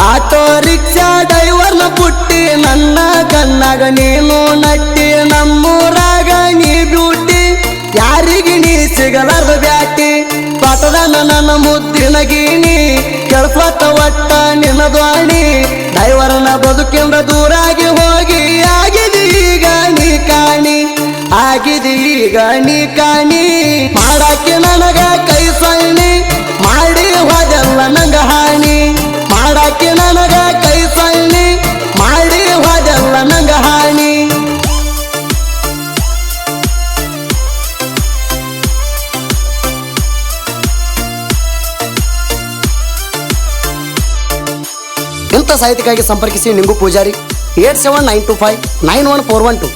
auto rickshaw ಡ್ರೈವರ್ನ ಪುಟ್ಟಿ ನನ್ನ ಕಣ್ಣಾಗ ನೀನು ನಟ್ಟಿ ನಮ್ಮೂರಾಗ ನೀ ಬ್ಯೂಟಿ ಯಾರಿಗೆ ನೀ ಸಿಗಲಾರ್ದ ಬ್ಯಾಟಿ ಪಟದನ ನನ್ನ ಮುದ್ದಿನ ಗೀನಿ ಕೆಳಸ್ವತ್ತ ಒಟ್ಟ ನಿನ್ನ ದ್ವಾಣಿ ಡ್ರೈವರ್ನ ಬದುಕಿಂದ ದೂರಾಗಿ ಹೋಗಿ ಆಗಿದೆ ಈಗ ನೀ ಕಾಣಿ ಆಗಿದೆ ಈಗ ನೀ ಕಾಣಿ ಮಾಡಾಕಿ ನನಗ ಕೈ ಸೊಳ್ಳಿ ಮಾಡಿ ಹೋದೆಲ್ಲ ನಂಗ ಹಾನಿ ಮಾಡಾಕಿ ನನಗ ಕೈ ಸೊಳ್ಳಿ ಮಾಡಿ ಹೋದೆಲ್ಲ ನಂಗ ಹಾನಿ ಇಂಥ ಸಾಹಿತ್ಯಕ್ಕಾಗಿ ಸಂಪರ್ಕಿಸಿ ನಿಂಗು ಪೂಜಾರಿ 8792591412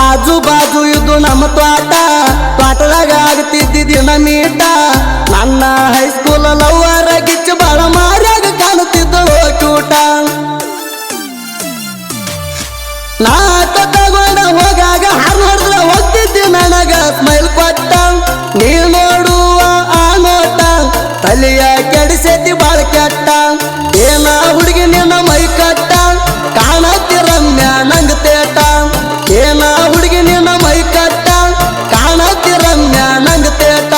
ಆಜು ಬಾಜು ಇದು ನಮ್ಮ ತ್ವಾಟದಾಗ ಆಗ್ತಿದ್ದಿ ದಿನ ಮೀಟ ನನ್ನ ಹೈಸ್ಕೂಲ್ ಲವ್ವರ ಗಿಚ್ಚ ಬಾಳ ಮಾರ್ಯಾಗ ಕಾಣುತ್ತಿದ್ದಳು ಕ್ಯೂಟ ನಾಟ ತಗೊಂಡ ಹೋಗಾಗ ಹಾರು ಹೊಡೆದ ಹೋಗ್ತಿದ್ದಿ ನನಗ ಸ್ಮೈಲ್ ಕೊಟ್ಟ ನೀ ನೋಡುವ ಆ ನೋಟ ತಲೆಯ ಕೆಡಿಸೈತಿ ಬಾಳ ಕೆಟ್ಟ ಏನ ಹುಡುಗಿ ನಿನ್ನ ಮೈ ಕಟ್ಟ ಕಾಣತ್ತಿ ರಮ್ಯ ನಂಗ ತೇಟ ಏನ ಹುಡುಗಿ ನಿನ್ನ ಮೈ ಕಟ್ಟ ಕಾಣತ್ತಿ ರಮ್ಯ ನಂಗ ತೇಟ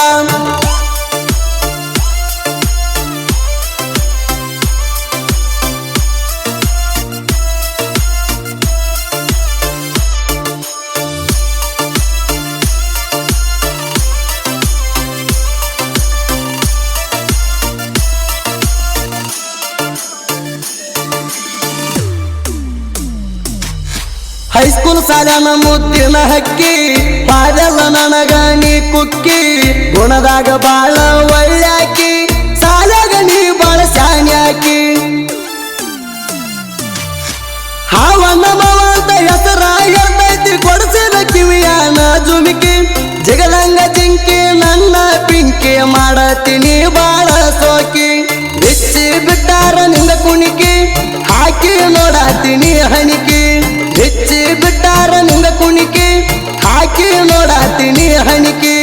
ಹೈಸ್ಕೂಲ್ ಸಾಲನ ಮುದ್ದಿನ ಹಕ್ಕಿ ಪಾದೆಲ್ಲ ನನಗ ನೀ ಕುಕ್ಕಿ ಗುಣದಾಗ ಬಾಳ ಒಳ್ಳ್ಯಾಕಿ ಸಾಲಾಗ ನೀ ಬಾಳ ಶಾನ್ಯಾಕಿ ಹಾವನ್ನ ಮಾವಂತ ಹೆಸರ ಎರ್ತೈತಿ ಕೊಡಿಸಿದ ಕಿವಿಯಾನ ಜುಮಿಕಿ ಜಗದಂಗ ಜಿಂಕಿ ನನ್ನ ಪಿಂಕಿ ಮಾಡತೀನಿ ಬಾಳ ಸೋಕಿ ಬಿಚ್ಚಿ ಬಿಟ್ಟಾರ ನಿಂದ ಕುಣಿಕಿ ಹಾಕಿ ನೋಡಾತೀನಿ ಹಣಿಕಿ ಬಿಚ್ಚಿ ಬಿಟ್ಟಾರ ನಿಂದ ಕುಣಿಕಿ ಹಾಕಿ ನೋಡಾತೀನಿ ಹಣಿಕಿ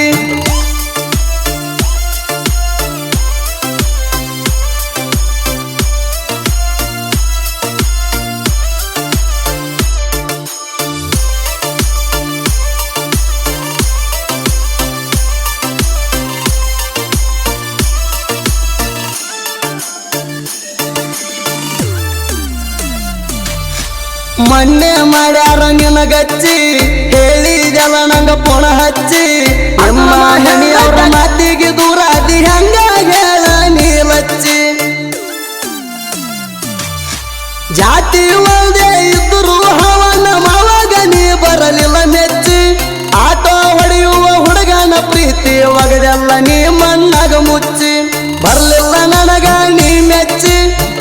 ಮೊನ್ನೆ ಮಾಡ್ಯಾರ ನಿನ್ನ ಗಚ್ಚಿ ಹೇಳಿದೆಲ್ಲ ನಂಗ ಪುಣ ಹಚ್ಚಿ ಅಮ್ಮ ಹನಿ ಅವ್ರ ಮಾತಿಗೆ ದೂರಾದಿ ಹಂಗ ಹೇಳ ನೀಲಚ್ಚಿ ಜಾತಿ ಒಂದೇ ಇದ್ರು ಹವನ ಮಾವಾಗ ನೀ ಬರಲಿಲ್ಲ ಮೆಚ್ಚಿ ಆಟೋ ಹೊಡೆಯುವ ಹುಡುಗನ ಪ್ರೀತಿ ಒಗದೆಲ್ಲ ನೀ ಮಣ್ಣಾಗ ಮುಚ್ಚಿ ಬರ್ಲಿಲ್ಲ ನನಗ ನೀ ಮೆಚ್ಚಿ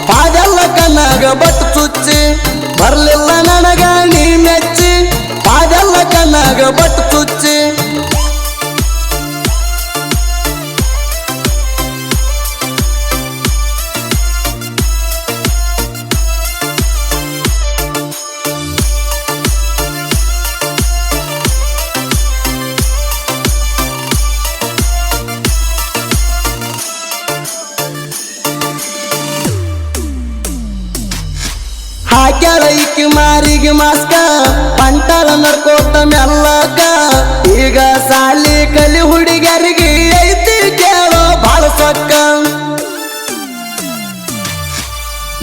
ಪಾದೆಲ್ಲ ಕಣ್ಣಾಗ ಬಟ್ಟು ಚುಚ್ಚಿ ಬರ್ಲಿಲ್ಲ ನನಗ ನೀ ಮೆಚ್ಚಿ ಪಾದೆಲ್ಲ ಕಣ್ಣಾಗ ಬಟ್ಟು ಚುಚ್ಚಿ ಹಾಕ್ಯಾಳ ಇಕ್ಕಿ ಮಾರಿಗೆ ಮಾಸ್ಕ ಪಂಟರ ನಡ್ಕೋತ ಮೆಲ್ಲಕ ಈಗ ಸಾಲಿ ಕಲಿ ಹುಡುಗರಿಗೆ ಐತಿ ಕೇಳೋ ಬಾಳ ಸೊಕ್ಕ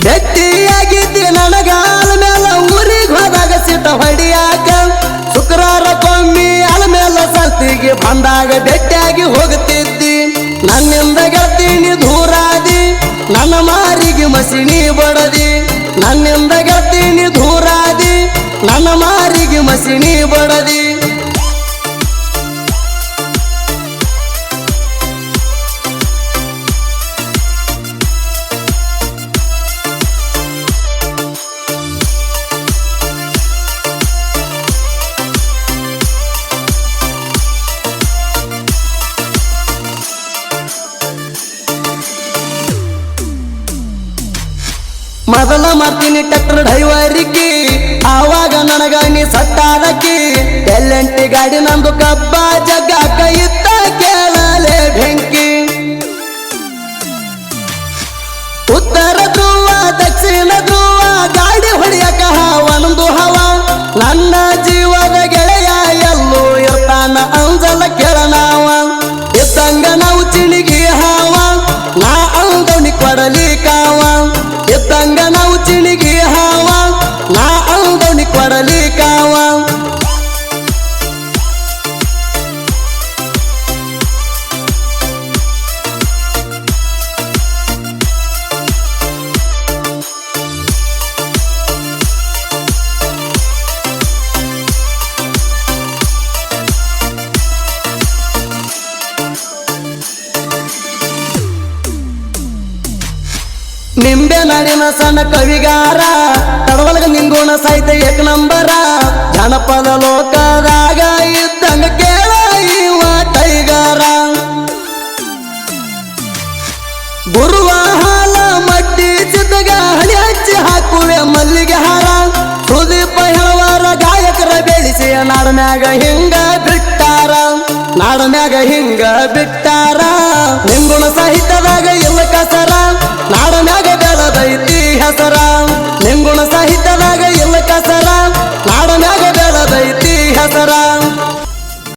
ಗಟ್ಟಿಯಾಗಿದ್ದಿ ನನಗಾಲ ಮೇಲ ಊರಿಗೆ ಹೋದಾಗ ಸಿಟ ಹೊಡಿಯಾಕ ಶುಕ್ರವಾರಕ್ಕೊಮ್ಮೆ ಅಲ ಮೇಲ ಸಂತಿಗೆ ಬಂದಾಗ ಬೆಟ್ಟಿಯಾಗಿ ಹೋಗುತ್ತಿದ್ದಿ ನನ್ನಿಂದ ಗೆಳ್ತೀನಿ ದೂರಾದಿ ನನ್ನ ಮಾರಿಗೆ ಮಸಿಣಿ ಬಡದಿ ನನ್ನಿಂದ ಗೆಳ್ತೀನಿ ದೂರಾದಿ ನನ್ನ ಮಾರಿಗೆ ಮಸಿಣಿ ಬಡದಿ ಮೊದಲ ಮಾಡ್ತೀನಿ ಟ್ರ್ಯಾಕ್ಟರ್ ಡ್ರೈವರಿಗೆ ಆವಾಗ ನನಗ ನೀ ಸಟ್ಟಾದಕ್ಕಿ ಎಲ್ಲೆಂಟಿ ಗಾಡಿ ನಂದು ಕಬ್ಬ ಜಗ್ಗಾಕ ಇತ್ತ ಕೇಳಲೆ ಬೆಂಕಿ ಉತ್ತರ ಧ್ರುವ ದಕ್ಷಿಣ ಧ್ರುವ ಗಾಡಿ ಹೊಡಿಯಕ ಒಂದೊಂದು ಹವ ನನ್ನ ಜೀವದ ಗೆಳೆಯ ಎಲ್ಲೂ ಇರ್ತಾನ ಅಂಜಲ ಕೆಳನಾವ ಇದ್ದಂಗ ನಾವು ಚಿಣಿಗಿ ಹಾವ ನಾ ಅಂದವನಿ ಕೊಡಲಿ ಕಾವ ಇದ್ದಂಗ ನಾವು ಚಿಣಿಗಿ ಹಾವ ನಾ ಅಂದವನಿ ಕೊಡಲಿ ಕಾವ ನಿಂಬೆ ನಾಡಿನ ಸಣ್ಣ ಕವಿಗಾರ ತಡವಲಗ ನಿಂಗೋಣ ಸಾಹಿತ್ಯ ಏಕ ನಂಬರ ಜನಪದ ಲೋಕದಾಗ ಇದ್ದಂಗ ಕೇಳ ಇವ ಟೈಗರ ಗುರುವ ಹಾಲ ಮಟ್ಟಿ ಚಿತ್ತಗ ಹಳಿ ಹಚ್ಚಿ ಹಾಕುವೆ ಮಲ್ಲಿಗೆ ಹಾರ ಸುದೀಪ ಹೇಳುವರ ಗಾಯಕರ ಬೆಳೆಸಿ ನಾಡಮ್ಯಾಗ ಹಿಂಗ ಬಿಟ್ಟಾರ ನಾಡಮ್ಯಾಗ ಹಿಂಗ ಬಿಟ್ಟಾರ ನಿಂಗುಣ ಸಾಹಿತ್ಯದಾಗ ಇಲ್ಲ ಕಸರ